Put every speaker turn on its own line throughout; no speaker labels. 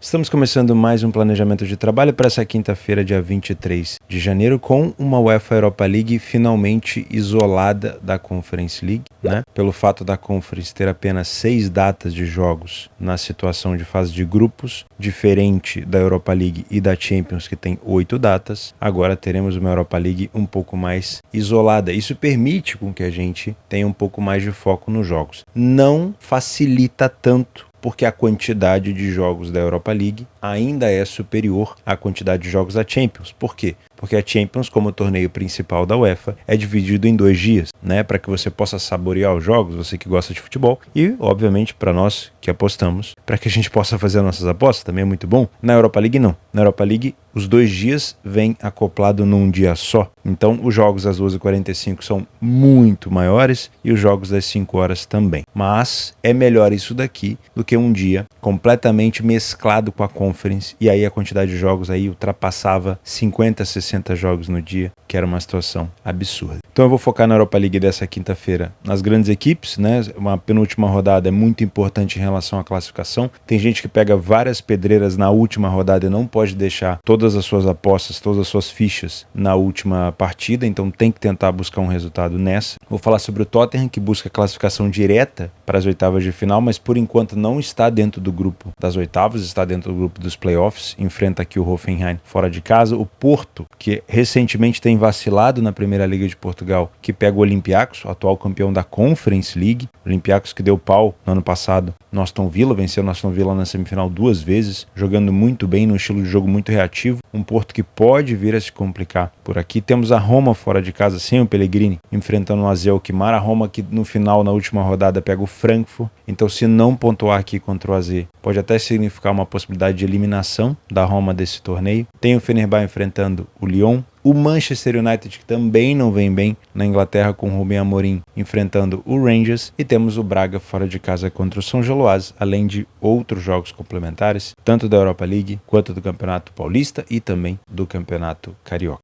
Estamos começando mais um planejamento de trabalho para essa quinta-feira, dia 23 de janeiro, com uma UEFA Europa League finalmente isolada da Conference League, né? Pelo fato da Conference ter apenas 6 datas de jogos na situação de fase de grupos, diferente da Europa League e da Champions, que tem 8 datas, agora teremos uma Europa League um pouco mais isolada. Isso permite com que a gente tenha um pouco mais de foco nos jogos. Não facilita tanto, porque a quantidade de jogos da Europa League ainda é superior à quantidade de jogos da Champions. Por quê? Porque a Champions, como o torneio principal da UEFA, é dividido em 2 dias, né? Para que você possa saborear os jogos, você que gosta de futebol, e, obviamente, para nós que apostamos, para que a gente possa fazer as nossas apostas, também é muito bom. Na Europa League, não. Na Europa League, os 2 dias vêm acoplado num dia só. Então, os jogos às 12h45 são muito maiores e os jogos das 5 horas também. Mas é melhor isso daqui do que um dia completamente mesclado com a Conference, e aí a quantidade de jogos aí ultrapassava 50, 60 jogos no dia, que era uma situação absurda. Então eu vou focar na Europa League dessa quinta-feira nas grandes equipes, né? Uma penúltima rodada é muito importante em relação à classificação. Tem gente que pega várias pedreiras na última rodada e não pode deixar todas as suas apostas, todas as suas fichas na última partida, então tem que tentar buscar um resultado nessa. Vou falar sobre o Tottenham, que busca classificação direta para as oitavas de final, mas por enquanto não está dentro do grupo das oitavas, está dentro do grupo dos playoffs, enfrenta aqui o Hoffenheim fora de casa. O Porto, que recentemente tem vacilado na Primeira Liga de Portugal, que pega o Olympiacos, o atual campeão da Conference League. Olympiacos que deu pau no ano passado no Aston Villa, venceu o Aston Villa na semifinal 2 vezes, jogando muito bem, num estilo de jogo muito reativo. Um Porto que pode vir a se complicar por aqui. Temos a Roma fora de casa, sem o Pellegrini, enfrentando o AZ Alkmaar. A Roma que no final, na última rodada, pega o Frankfurt. Então, se não pontuar aqui contra o AZ, pode até significar uma possibilidade de eliminação da Roma desse torneio. Tem o Fenerbahçe enfrentando o Lyon. O Manchester United, que também não vem bem na Inglaterra, com o Rubem Amorim enfrentando o Rangers. E temos o Braga fora de casa contra o São Geloase, além de outros jogos complementares, tanto da Europa League quanto do Campeonato Paulista e também do Campeonato Carioca.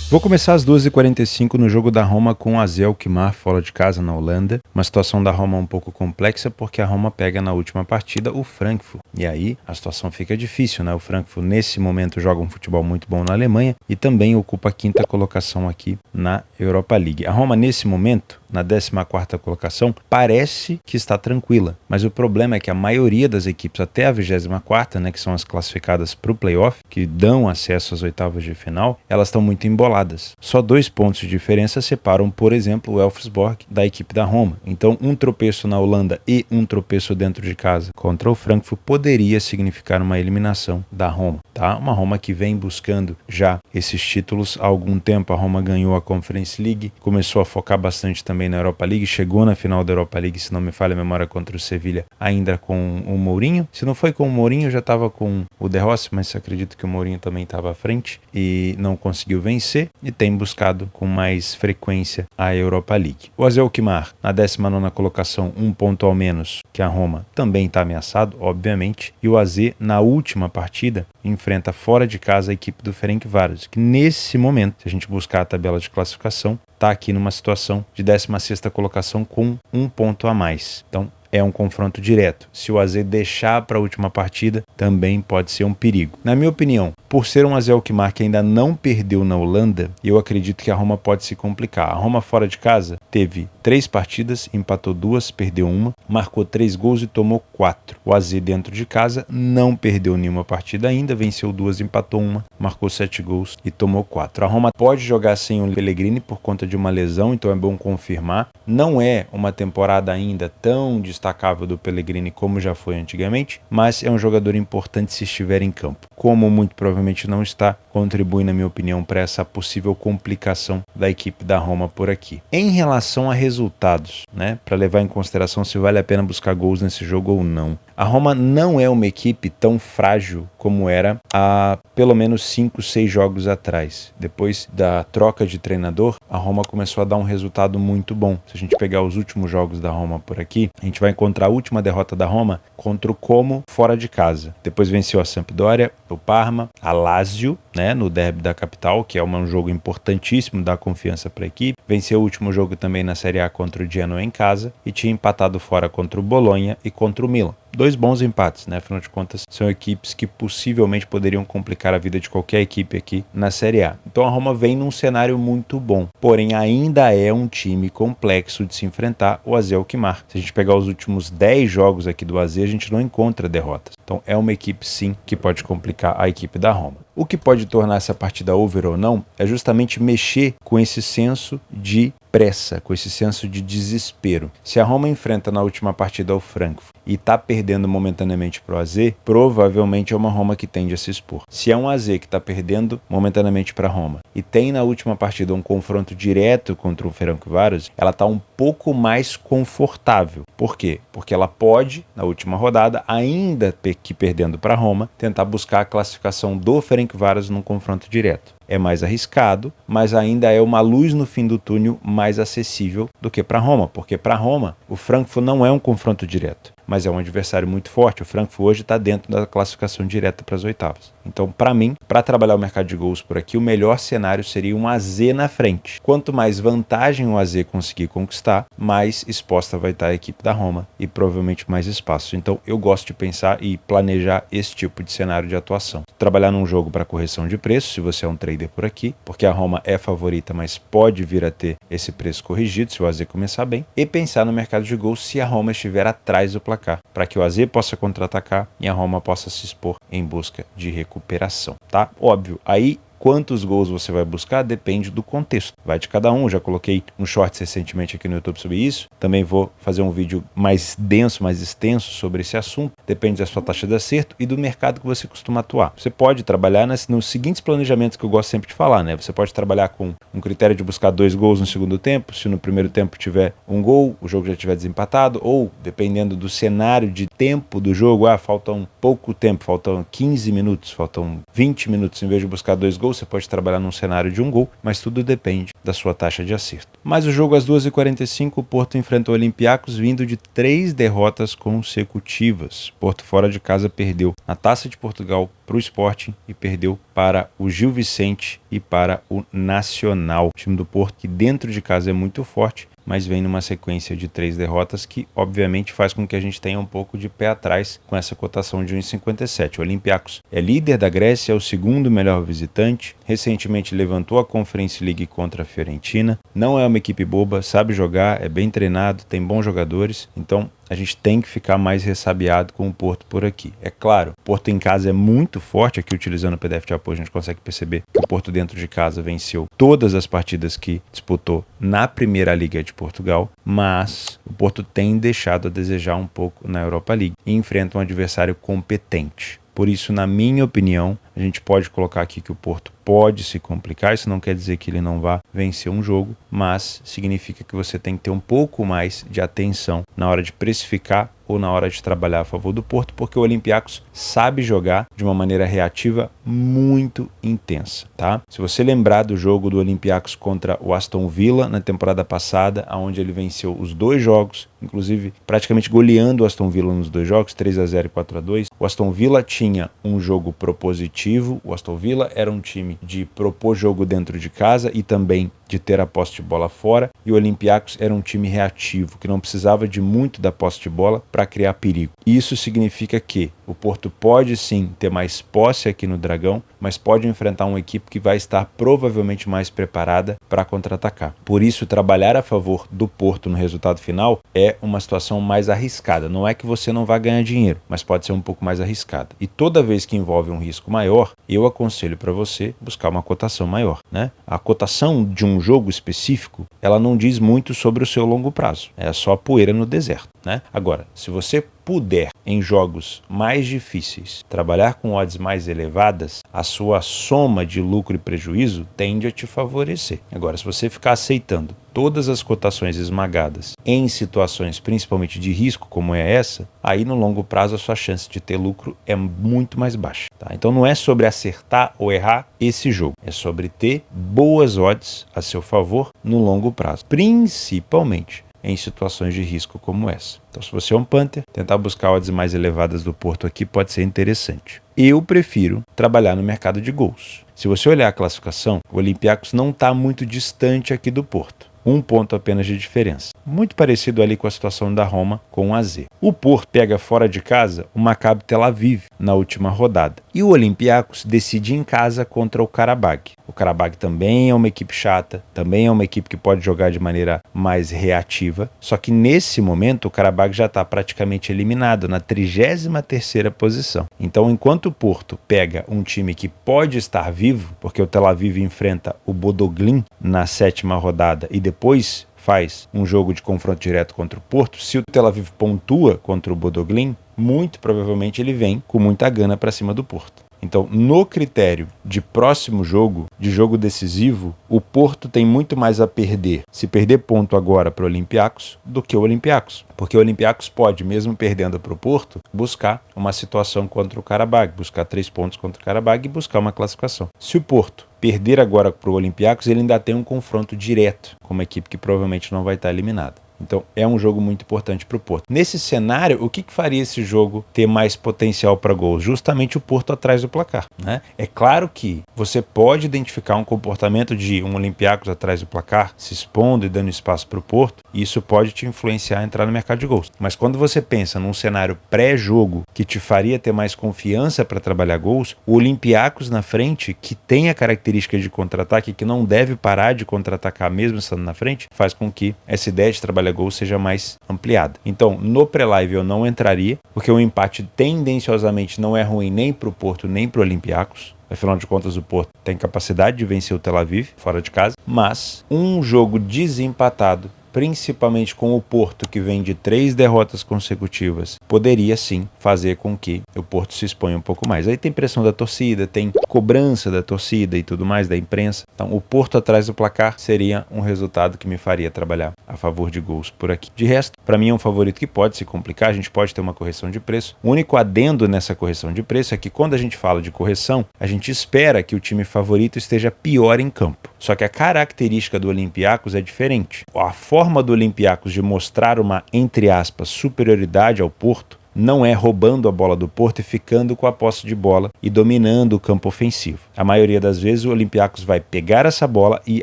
Vou começar às 12h45 no jogo da Roma com o AZ Alkmaar fora de casa na Holanda. Uma situação da Roma um pouco complexa, porque a Roma pega na última partida o Frankfurt. E aí a situação fica difícil, né? O Frankfurt nesse momento joga um futebol muito bom na Alemanha e também ocupa a 5ª colocação aqui na Europa League. A Roma nesse momento, na 14ª colocação, parece que está tranquila, mas o problema é que a maioria das equipes até a 24ª, né, que são as classificadas para o playoff, que dão acesso às oitavas de final, elas estão muito emboladas. Só 2 pontos de diferença separam, por exemplo, o Elfsborg da equipe da Roma. Então, um tropeço na Holanda e um tropeço dentro de casa contra o Frankfurt poderia significar uma eliminação da Roma, tá? Uma Roma que vem buscando já esses títulos há algum tempo. A Roma ganhou a Conference League, começou a focar bastante também na Europa League, chegou na final da Europa League, se não me falha a memória, contra o Sevilha, ainda com o Mourinho. Se não foi com o Mourinho, já estava com o De Rossi, mas acredito que o Mourinho também estava à frente e não conseguiu vencer, e tem buscado com mais frequência a Europa League. O AZ Alkmaar, na 19ª colocação, 1 ponto ao menos que a Roma, também está ameaçado, obviamente, e o AZ, na última partida, enfrenta fora de casa a equipe do Ferencváros, que nesse momento, se a gente buscar a tabela de classificação, está aqui numa situação de 16ª colocação com 1 ponto a mais. Então, é um confronto direto. Se o AZ deixar para a última partida, também pode ser um perigo. Na minha opinião, por ser um AZ Alkmaar que ainda não perdeu na Holanda, eu acredito que a Roma pode se complicar. A Roma fora de casa teve 3 partidas, empatou 2, perdeu 1, marcou 3 gols e tomou 4. O AZ dentro de casa não perdeu nenhuma partida ainda, venceu 2, empatou 1, marcou 7 gols e tomou 4. A Roma pode jogar sem o Pellegrini por conta de uma lesão, então é bom confirmar. Não é uma temporada ainda tão destacável do Pellegrini como já foi antigamente, mas é um jogador importante se estiver em campo. Como muito provavelmente não está, contribui, na minha opinião, para essa possível complicação da equipe da Roma por aqui. Em relação a resultados, né, para levar em consideração se vale a pena buscar gols nesse jogo ou não, a Roma não é uma equipe tão frágil como era há pelo menos 5, 6 jogos atrás. Depois da troca de treinador, a Roma começou a dar um resultado muito bom. Se a gente pegar os últimos jogos da Roma por aqui, a gente vai encontrar a última derrota da Roma contra o Como fora de casa. Depois venceu a Sampdoria, o Parma, a Lazio, né, no derby da capital, que é um jogo importantíssimo, dá confiança para a equipe. Venceu o último jogo também na Série A contra o Genoa em casa e tinha empatado fora contra o Bolonha e contra o Milan. dois bons empates, né? Afinal de contas, são equipes que possivelmente poderiam complicar a vida de qualquer equipe aqui na Série A. Então a Roma vem num cenário muito bom, porém ainda é um time complexo de se enfrentar, o AZ Alkmaar. Se a gente pegar os últimos 10 jogos aqui do AZ, a gente não encontra derrotas. Então é uma equipe sim que pode complicar a equipe da Roma. O que pode tornar essa partida over ou não é justamente mexer com esse senso de pressa, com esse senso de desespero. Se a Roma enfrenta na última partida o Frankfurt e está perdendo momentaneamente para o AZ, provavelmente é uma Roma que tende a se expor. Se é um AZ que está perdendo momentaneamente para a Roma e tem na última partida um confronto direto contra o Ferencváros, ela está um pouco mais confortável. Por quê? Porque ela pode, na última rodada, ainda que perdendo para a Roma, tentar buscar a classificação do Ferencváros num confronto direto. É mais arriscado, mas ainda é uma luz no fim do túnel mais acessível do que para Roma, porque para Roma o Frankfurt não é um confronto direto, mas é um adversário muito forte. O Frankfurt hoje está dentro da classificação direta para as oitavas. Então, para mim, para trabalhar o mercado de gols por aqui, o melhor cenário seria um AZ na frente. Quanto mais vantagem o AZ conseguir conquistar, mais exposta vai estar a equipe da Roma e provavelmente mais espaço. Então, eu gosto de pensar e planejar esse tipo de cenário de atuação. Trabalhar num jogo para correção de preço, se você é um trader por aqui, porque a Roma é favorita, mas pode vir a ter esse preço corrigido se o AZ começar bem, e pensar no mercado de gols se a Roma estiver atrás do placar, para que o AZ possa contra-atacar e a Roma possa se expor em busca de recuperação, tá? Óbvio, aí quantos gols você vai buscar depende do contexto, vai de cada um. Já coloquei um shorts recentemente aqui no YouTube sobre isso, também vou fazer um vídeo mais denso, mais extenso sobre esse assunto. Depende da sua taxa de acerto e do mercado que você costuma atuar. Você pode trabalhar nos seguintes planejamentos que eu gosto sempre de falar, né? Você pode trabalhar com um critério de buscar 2 gols no segundo tempo. Se no primeiro tempo tiver 1 gol, o jogo já estiver desempatado, ou dependendo do cenário de tempo do jogo, faltam pouco tempo, faltam 15 minutos, faltam 20 minutos, em vez de buscar 2 gols, você pode trabalhar num cenário de 1 gol, mas tudo depende da sua taxa de acerto. Mas o jogo às 2h45, o Porto enfrentou o Olympiacos vindo de 3 derrotas consecutivas. Porto fora de casa perdeu na Taça de Portugal para o Sporting e perdeu para o Gil Vicente e para o Nacional. O time do Porto, que dentro de casa é muito forte, mas vem numa sequência de 3 derrotas que obviamente faz com que a gente tenha um pouco de pé atrás com essa cotação de 1,57. O Olympiacos é líder da Grécia, é o segundo melhor visitante, recentemente levantou a Conference League contra a Fiorentina, não é uma equipe boba, sabe jogar, é bem treinado, tem bons jogadores, então a gente tem que ficar mais ressabiado com o Porto por aqui. É claro, o Porto em casa é muito forte, aqui utilizando o PDF de apoio a gente consegue perceber que o Porto dentro de casa venceu todas as partidas que disputou na Primeira Liga de Portugal, mas o Porto tem deixado a desejar um pouco na Europa League e enfrenta um adversário competente. Por isso, na minha opinião, a gente pode colocar aqui que o Porto pode se complicar. Isso não quer dizer que ele não vá vencer um jogo, mas significa que você tem que ter um pouco mais de atenção na hora de precificar ou na hora de trabalhar a favor do Porto, porque o Olympiacos sabe jogar de uma maneira reativa muito intensa, tá? Se você lembrar do jogo do Olympiacos contra o Aston Villa na temporada passada, onde ele venceu os 2 jogos, inclusive praticamente goleando o Aston Villa nos 2 jogos, 3-0 e 4-2. O Aston Villa tinha um jogo propositivo, o Aston Villa era um time de propor jogo dentro de casa e também de ter a posse de bola fora, e o Olympiacos era um time reativo, que não precisava de muito da posse de bola para criar perigo. Isso significa que o Porto pode sim ter mais posse aqui no Dragão, mas pode enfrentar uma equipe que vai estar provavelmente mais preparada para contra-atacar. Por isso, trabalhar a favor do Porto no resultado final é uma situação mais arriscada. Não é que você não vai ganhar dinheiro, mas pode ser um pouco mais arriscada. E toda vez que envolve um risco maior, eu aconselho para você buscar uma cotação maior, né? A cotação de um jogo específico, ela não diz muito sobre o seu longo prazo. É só poeira no deserto, né? Agora, se você puder, em jogos mais difíceis, trabalhar com odds mais elevadas, a sua soma de lucro e prejuízo tende a te favorecer. Agora, se você ficar aceitando todas as cotações esmagadas em situações principalmente de risco como é essa, aí no longo prazo a sua chance de ter lucro é muito mais baixa, tá? Então não é sobre acertar ou errar esse jogo, é sobre ter boas odds a seu favor no longo prazo, principalmente em situações de risco como essa. Então, se você é um punter, tentar buscar odds mais elevadas do Porto aqui pode ser interessante. Eu prefiro trabalhar no mercado de gols. Se você olhar a classificação, o Olympiacos não está muito distante aqui do Porto. 1 ponto apenas de diferença. Muito parecido ali com a situação da Roma com o AZ. O Porto pega fora de casa o Maccabi Tel Aviv na última rodada. E o Olympiacos decide em casa contra o Qarabag. O Qarabag também é uma equipe chata, também é uma equipe que pode jogar de maneira mais reativa, só que nesse momento o Qarabag já está praticamente eliminado na 33ª posição. Então, enquanto o Porto pega um time que pode estar vivo, porque o Tel Aviv enfrenta o Bodoglin na 7ª rodada e depois faz um jogo de confronto direto contra o Porto, se o Tel Aviv pontua contra o Bodoglin, muito provavelmente ele vem com muita gana para cima do Porto. Então, no critério de próximo jogo, de jogo decisivo, o Porto tem muito mais a perder se perder ponto agora para o Olympiacos do que o Olympiacos. Porque o Olympiacos pode, mesmo perdendo para o Porto, buscar uma situação contra o Qarabag, buscar 3 pontos contra o Qarabag e buscar uma classificação. Se o Porto perder agora para o Olympiacos, ele ainda tem um confronto direto com uma equipe que provavelmente não vai estar eliminada. Então é um jogo muito importante para o Porto. Nesse cenário, o que faria esse jogo ter mais potencial para gols? Justamente o Porto atrás do placar, né? É claro que você pode identificar um comportamento de um Olympiacos atrás do placar, se expondo e dando espaço para o Porto, e isso pode te influenciar a entrar no mercado de gols. Mas quando você pensa num cenário pré-jogo que te faria ter mais confiança para trabalhar gols, o Olympiacos na frente, que tem a característica de contra-ataque, que não deve parar de contra-atacar mesmo estando na frente, faz com que essa ideia de trabalhar gol seja mais ampliada. Então, no pré-live eu não entraria, porque o empate tendenciosamente não é ruim nem para o Porto, nem para o Olympiacos. Afinal de contas, o Porto tem capacidade de vencer o Tel Aviv fora de casa, mas um jogo desempatado, principalmente com o Porto, que vem de 3 derrotas consecutivas, poderia sim fazer com que o Porto se exponha um pouco mais. Aí tem pressão da torcida, tem cobrança da torcida e tudo mais, da imprensa. Então o Porto atrás do placar seria um resultado que me faria trabalhar a favor de gols por aqui. De resto, para mim é um favorito que pode se complicar, a gente pode ter uma correção de preço. O único adendo nessa correção de preço é que quando a gente fala de correção, a gente espera que o time favorito esteja pior em campo. Só que a característica do Olympiacos é diferente. A forma do Olympiacos de mostrar uma, entre aspas, superioridade ao Porto não é roubando a bola do Porto e ficando com a posse de bola e dominando o campo ofensivo. A maioria das vezes o Olympiacos vai pegar essa bola e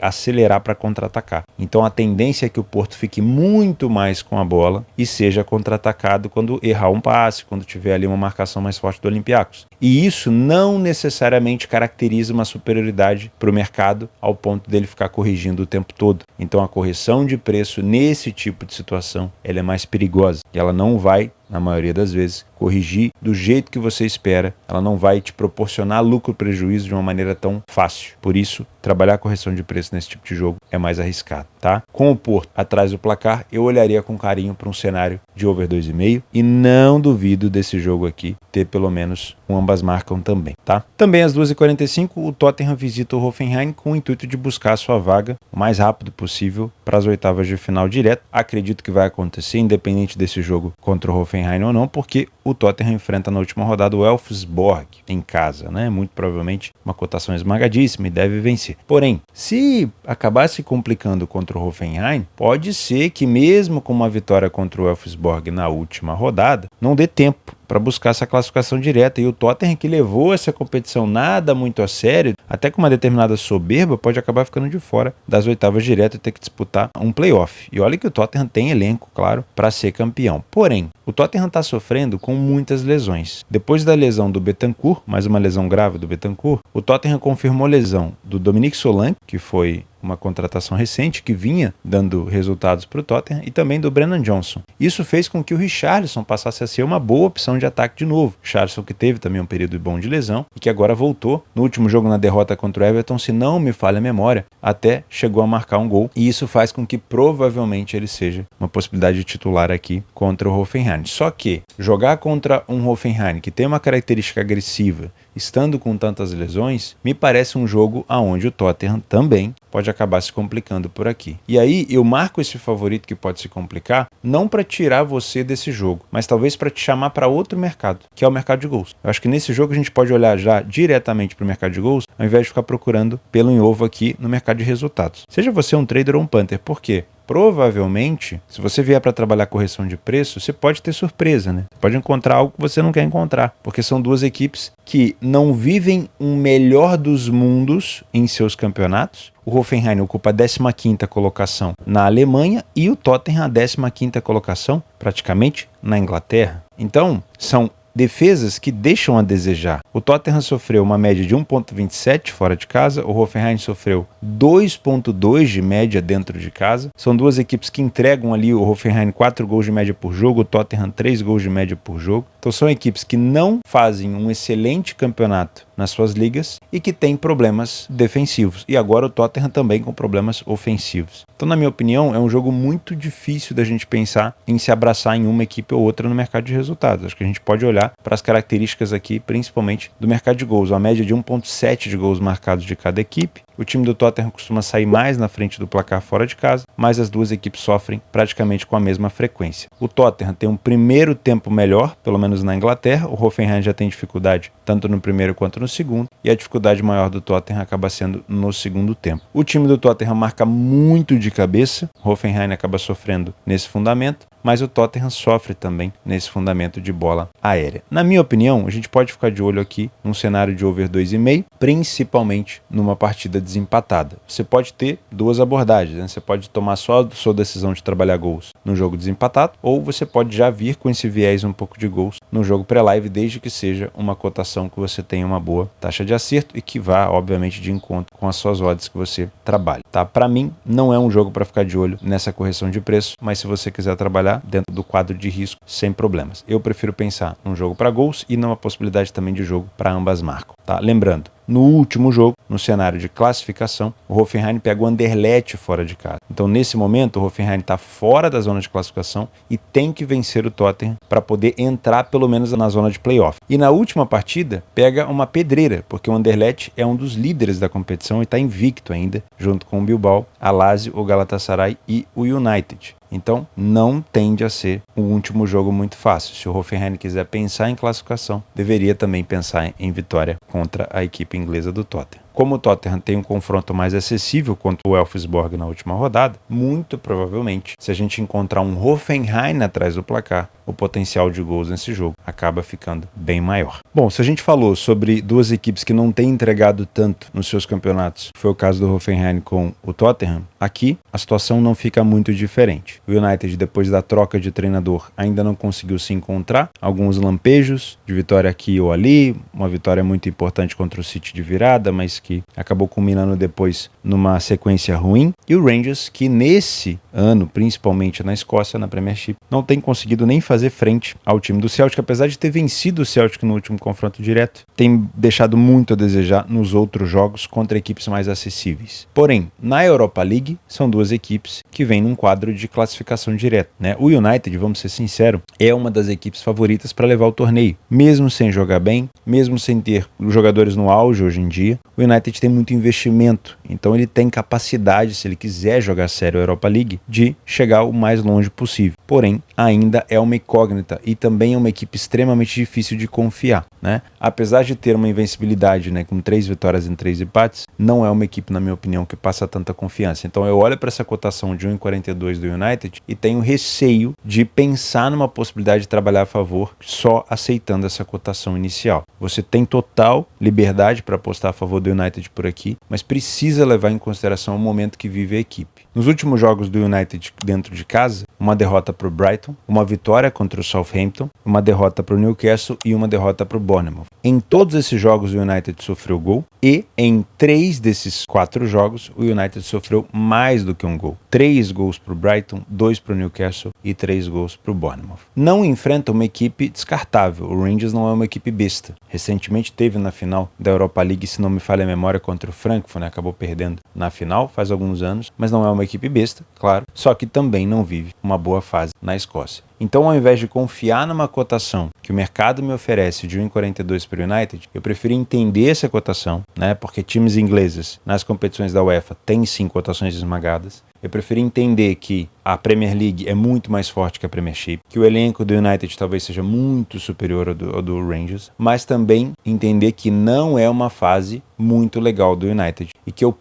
acelerar para contra-atacar. Então a tendência é que o Porto fique muito mais com a bola e seja contra-atacado quando errar um passe, quando tiver ali uma marcação mais forte do Olympiacos. E isso não necessariamente caracteriza uma superioridade para o mercado ao ponto dele ficar corrigindo o tempo todo. Então a correção de preço nesse tipo de situação ela é mais perigosa e ela não vai, na maioria das vezes, corrigir do jeito que você espera. Ela não vai te proporcionar lucro ou prejuízo de uma maneira tão fácil. Por isso, trabalhar a correção de preço nesse tipo de jogo é mais arriscado, tá? Com o Porto atrás do placar, eu olharia com carinho para um cenário de over 2,5 e não duvido desse jogo aqui ter pelo menos um ambas marcam também, tá? Também às 2h45, o Tottenham visita o Hoffenheim com o intuito de buscar a sua vaga o mais rápido possível para as oitavas de final direto. Acredito que vai acontecer, independente desse jogo contra o Hoffenheim ou não, porque o Tottenham enfrenta na última rodada o Elfsborg em casa, né? Muito provavelmente uma cotação esmagadíssima e deve vencer. Porém, se acabar se complicando contra o Hoffenheim, pode ser que mesmo com uma vitória contra o Elfsborg na última rodada, não dê tempo para buscar essa classificação direta. E o Tottenham, que levou essa competição nada muito a sério, até com uma determinada soberba, pode acabar ficando de fora das oitavas diretas e ter que disputar um playoff. E olha que o Tottenham tem elenco, claro, para ser campeão. Porém, o Tottenham está sofrendo com muitas lesões. Depois da lesão do Bentancur, mais uma lesão grave do Bentancur, o Tottenham confirmou lesão do Dominique Solanke, que foi uma contratação recente que vinha dando resultados para o Tottenham, e também do Brennan Johnson. Isso fez com que o Richarlison passasse a ser uma boa opção de ataque de novo. Richarlison, que teve também um período bom de lesão e que agora voltou no último jogo na derrota contra o Everton, se não me falha a memória, até chegou a marcar um gol, e isso faz com que provavelmente ele seja uma possibilidade de titular aqui contra o Hoffenheim. Só que jogar contra um Hoffenheim que tem uma característica agressiva, estando com tantas lesões, me parece um jogo aonde o Tottenham também pode acabar se complicando por aqui. E aí eu marco esse favorito que pode se complicar, não para tirar você desse jogo, mas talvez para te chamar para outro mercado, que é o mercado de gols. Eu acho que nesse jogo a gente pode olhar já diretamente para o mercado de gols, ao invés de ficar procurando pelo em ovo aqui no mercado de resultados. Seja você um trader ou um punter. Por quê? provavelmente, se você vier para trabalhar correção de preço, você pode ter surpresa, né? Você pode encontrar algo que você não quer encontrar, porque são duas equipes que não vivem um melhor dos mundos em seus campeonatos. O Hoffenheim ocupa a 15ª colocação na Alemanha e o Tottenham a 15ª colocação, praticamente, na Inglaterra. Então, são defesas que deixam a desejar. O Tottenham sofreu uma média de 1,27 fora de casa, o Hoffenheim sofreu 2,2 de média dentro de casa. São duas equipes que entregam ali, o Hoffenheim 4 gols de média por jogo, o Tottenham 3 gols de média por jogo. Então são equipes que não fazem um excelente campeonato nas suas ligas e que têm problemas defensivos. E agora o Tottenham também com problemas ofensivos. Então, na minha opinião, é um jogo muito difícil da gente pensar em se abraçar em uma equipe ou outra no mercado de resultados. Acho que a gente pode olhar para as características aqui, principalmente do mercado de gols. A média de 1,7 de gols marcados de cada equipe. O time do Tottenham costuma sair mais na frente do placar fora de casa, mas as duas equipes sofrem praticamente com a mesma frequência. O Tottenham tem um primeiro tempo melhor, pelo menos na Inglaterra. O Hoffenheim já tem dificuldade tanto no primeiro quanto no segundo, e a dificuldade maior do Tottenham acaba sendo no segundo tempo. O time do Tottenham marca muito de cabeça, o Hoffenheim acaba sofrendo nesse fundamento, mas o Tottenham sofre também nesse fundamento de bola aérea. Na minha opinião, a gente pode ficar de olho aqui num cenário de over 2,5, principalmente numa partida desempatada. Você pode ter duas abordagens, né? Você pode tomar só a sua decisão de trabalhar gols no jogo desempatado, ou você pode já vir com esse viés um pouco de gols no jogo pré-live, desde que seja uma cotação que você tenha uma boa taxa de acerto e que vá, obviamente, de encontro com as suas odds que você trabalha. Tá? Para mim, não é um jogo para ficar de olho nessa correção de preço, mas se você quiser trabalhar dentro do quadro de risco, sem problemas. Eu prefiro pensar num jogo para gols e numa possibilidade também de jogo para ambas marcas. Tá? Lembrando, no último jogo, no cenário de classificação, o Hoffenheim pega o Anderlecht fora de casa. Então, nesse momento, o Hoffenheim está fora da zona de classificação e tem que vencer o Tottenham para poder entrar pelo menos na zona de playoff. E na última partida, pega uma pedreira, porque o Anderlecht é um dos líderes da competição e está invicto ainda, junto com o Bilbao, a Lazio, o Galatasaray e o United. Então, não tende a ser um último jogo muito fácil. Se o Hoffenheim quiser pensar em classificação, deveria também pensar em vitória contra a equipe inglesa do Tottenham. Como o Tottenham tem um confronto mais acessível contra o Elfsborg na última rodada, muito provavelmente, se a gente encontrar um Hoffenheim atrás do placar, o potencial de gols nesse jogo acaba ficando bem maior. Bom, se a gente falou sobre duas equipes que não têm entregado tanto nos seus campeonatos, foi o caso do Hoffenheim com o Tottenham, aqui a situação não fica muito diferente. O United, depois da troca de treinador, ainda não conseguiu se encontrar, alguns lampejos de vitória aqui ou ali, uma vitória muito importante contra o City de virada, mas que acabou culminando depois numa sequência ruim, e o Rangers, que nesse ano, principalmente na Escócia, na Premiership, não tem conseguido nem fazer frente ao time do Celtic, apesar de ter vencido o Celtic no último confronto direto, tem deixado muito a desejar nos outros jogos contra equipes mais acessíveis. Porém, na Europa League, são duas equipes que vêm num quadro de classificação direta, né? O United, vamos ser sinceros, é uma das equipes favoritas para levar o torneio, mesmo sem jogar bem, mesmo sem ter os jogadores no auge hoje em dia. O United tem muito investimento, então ele tem capacidade, se ele quiser jogar sério a Europa League, de chegar o mais longe possível. Porém, ainda é uma incógnita e também é uma equipe extremamente difícil de confiar, né? Apesar de ter uma invencibilidade, né, com 3 vitórias em 3 empates, não é uma equipe, na minha opinião, que passa tanta confiança. Então eu olho para essa cotação de 1,42 do United e tenho receio de pensar numa possibilidade de trabalhar a favor só aceitando essa cotação inicial. Você tem total liberdade para apostar a favor do United por aqui, mas precisa levar em consideração o momento que vive a equipe. Nos últimos jogos do United dentro de casa, uma derrota para o Brighton, uma vitória contra o Southampton, uma derrota para o Newcastle e uma derrota para o Bournemouth. Em todos esses jogos o United sofreu gol e em 3 desses 4 jogos o United sofreu mais do que um gol. 3 gols para o Brighton, 2 para o Newcastle e 3 gols para o Bournemouth. Não enfrenta uma equipe descartável, o Rangers não é uma equipe besta. Recentemente teve na final da Europa League, se não me falha a memória, contra o Frankfurt, né? Acabou perdendo na final faz alguns anos, mas não é uma equipe besta, claro, só que também não vive uma boa fase na Escócia. Então, ao invés de confiar numa cotação que o mercado me oferece de 1,42 para o United, eu prefiro entender essa cotação, né? Porque times ingleses nas competições da UEFA têm sim cotações esmagadas. Eu prefiro entender que a Premier League é muito mais forte que a Premiership, que o elenco do United talvez seja muito superior ao do Rangers, mas também entender que não é uma fase muito legal do United. e que eu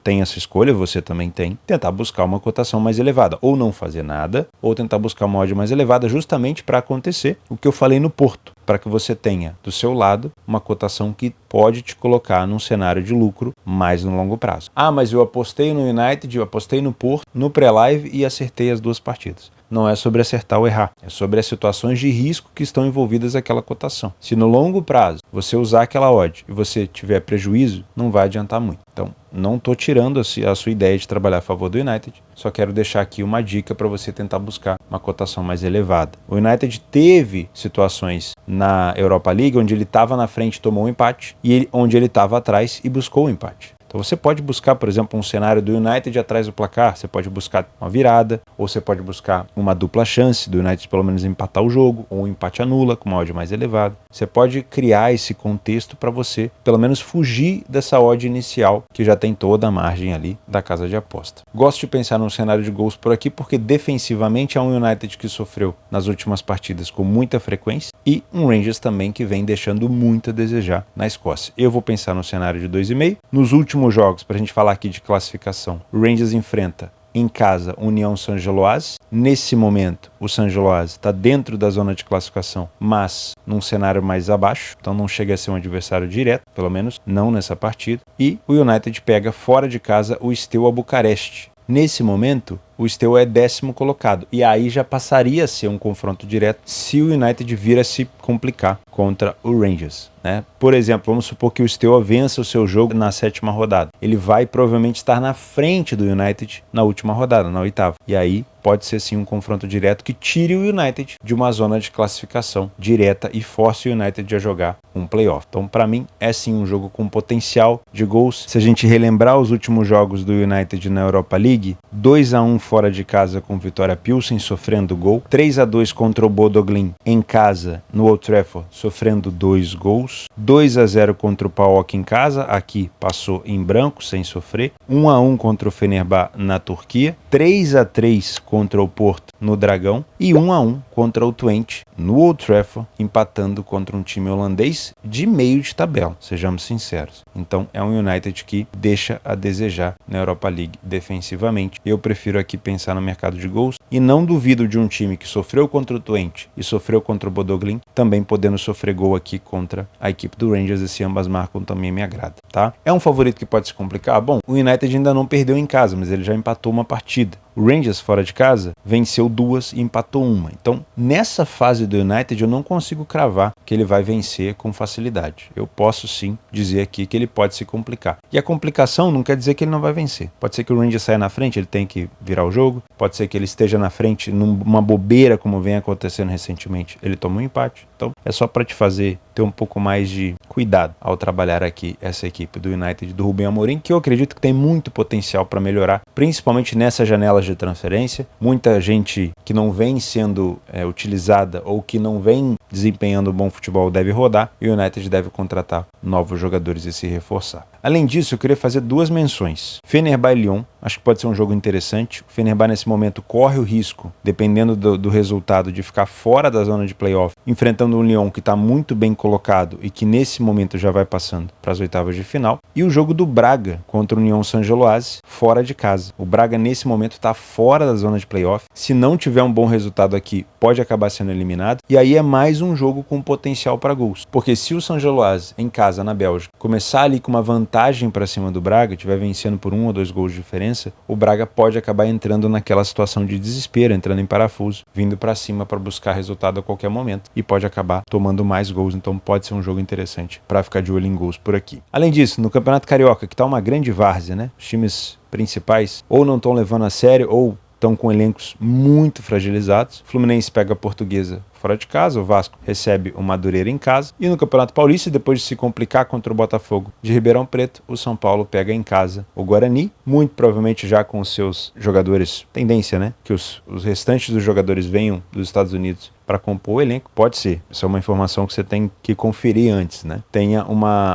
tenho essa escolha, você também tem, tentar buscar uma cotação mais elevada, ou não fazer nada, ou tentar buscar uma odd mais elevada justamente para acontecer o que eu falei no Porto, para que você tenha do seu lado uma cotação que pode te colocar num cenário de lucro mais no longo prazo. Ah, mas eu apostei no United, eu apostei no Porto, no pré-live e acertei as 2 partidas. Não é sobre acertar ou errar, é sobre as situações de risco que estão envolvidas naquela cotação. Se no longo prazo você usar aquela odd e você tiver prejuízo, não vai adiantar muito. Então, não estou tirando a sua ideia de trabalhar a favor do United, só quero deixar aqui uma dica para você tentar buscar uma cotação mais elevada. O United teve situações na Europa League onde ele estava na frente e tomou um empate, e onde ele estava atrás e buscou o empate. Então você pode buscar, por exemplo, um cenário do United atrás do placar, você pode buscar uma virada, ou você pode buscar uma dupla chance do United pelo menos empatar o jogo, ou um empate anula com uma odd mais elevada. Você pode criar esse contexto para você, pelo menos fugir dessa odd inicial, que já tem toda a margem ali da casa de aposta. Gosto de pensar num cenário de gols por aqui, porque defensivamente é um United que sofreu nas últimas partidas com muita frequência, e um Rangers também que vem deixando muito a desejar na Escócia. Eu vou pensar no cenário de 2,5. Nos últimos jogos, para a gente falar aqui de classificação, o Rangers enfrenta em casa União Saint-Gilloise. Nesse momento, o Saint-Gilloise está dentro da zona de classificação, mas num cenário mais abaixo, então não chega a ser um adversário direto, pelo menos não nessa partida. E o United pega fora de casa o Steaua Bucareste. Nesse momento, o Steaua é 10º colocado, e aí já passaria a ser um confronto direto se o United vir a se complicar contra o Rangers, né? Por exemplo, vamos supor que o Steaua vença o seu jogo na 7ª rodada. Ele vai provavelmente estar na frente do United na última rodada, na 8ª. E aí pode ser sim um confronto direto que tire o United de uma zona de classificação direta e force o United a jogar um playoff. Então, para mim, é sim um jogo com potencial de gols. Se a gente relembrar os últimos jogos do United na Europa League, 2-1 fora de casa com Vitória Pilsen, sofrendo gol. 3-2 contra o Bodo Glimt em casa, no Old Trafford, sofrendo 2 gols. 2-0 contra o PAOK em casa, aqui passou em branco, sem sofrer. 1-1 contra o Fenerbahçe na Turquia. 3-3 contra o Porto no Dragão. E 1-1 contra o Twente no Old Trafford, empatando contra um time holandês de meio de tabela, sejamos sinceros. Então é um United que deixa a desejar na Europa League defensivamente. Eu prefiro aqui pensar no mercado de gols e não duvido de um time que sofreu contra o Twente e sofreu contra o Bodo Glimt, também podendo sofrer gol aqui contra a equipe do Rangers, e se ambas marcam também me agrada, tá? É um favorito que pode se complicar? Bom, o United ainda não perdeu em casa, mas ele já empatou uma partida. O Rangers, fora de casa, venceu 2 e empatou 1. Então, nessa fase do United, eu não consigo cravar que ele vai vencer com facilidade. Eu posso sim dizer aqui que ele pode se complicar. E a complicação não quer dizer que ele não vai vencer. Pode ser que o Rangers saia na frente, ele tem que virar o jogo. Pode ser que ele esteja na frente numa bobeira, como vem acontecendo recentemente. Ele toma um empate. Então, é só para te fazer ter um pouco mais de cuidado ao trabalhar aqui essa equipe do United, do Rubem Amorim, que eu acredito que tem muito potencial para melhorar, principalmente nessas janelas de transferência. Muita gente que não vem sendo utilizada ou que não vem desempenhando bom futebol deve rodar, e o United deve contratar novos jogadores e se reforçar. Além disso, eu queria fazer 2 menções. Fenerbahçe e Lyon, acho que pode ser um jogo interessante. O Fenerbahçe nesse momento corre o risco, dependendo do resultado, de ficar fora da zona de playoff, enfrentando um Lyon que está muito bem colocado e que nesse momento já vai passando para as 8ª de final. E o jogo do Braga contra o União Saint-Gilloise, fora de casa. O Braga nesse momento está fora da zona de playoff. Se não tiver um bom resultado aqui, pode acabar sendo eliminado. E aí é mais um jogo com potencial para gols. Porque se o Saint-Gilloise, em casa, na Bélgica, começar ali com uma vantagem para cima do Braga, estiver vencendo por 1 ou 2 gols de diferença, o Braga pode acabar entrando naquela situação de desespero, entrando em parafuso, vindo para cima para buscar resultado a qualquer momento, e pode acabar tomando mais gols. Então pode ser um jogo interessante para ficar de olho em gols por aqui. Além disso, no Campeonato Carioca, que está uma grande várzea, né? Os times principais ou não estão levando a sério ou estão com elencos muito fragilizados. O Fluminense pega a Portuguesa fora de casa, o Vasco recebe o Madureira em casa, e no Campeonato Paulista, depois de se complicar contra o Botafogo de Ribeirão Preto, o São Paulo pega em casa o Guarani, muito provavelmente já com os seus jogadores, tendência, né, que os restantes dos jogadores venham dos Estados Unidos para compor o elenco. Pode ser, isso é uma informação que você tem que conferir antes, né? Tenha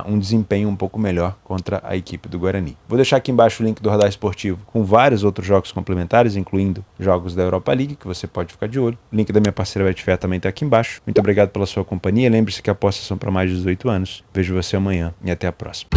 um desempenho um pouco melhor contra a equipe do Guarani. Vou deixar aqui embaixo o link do Radar Esportivo com vários outros jogos complementares, incluindo jogos da Europa League, que você pode ficar de olho. O link da minha parceira Betfair também está aqui embaixo. Muito obrigado pela sua companhia. Lembre-se que apostas são para mais de 18 anos. Vejo você amanhã e até a próxima.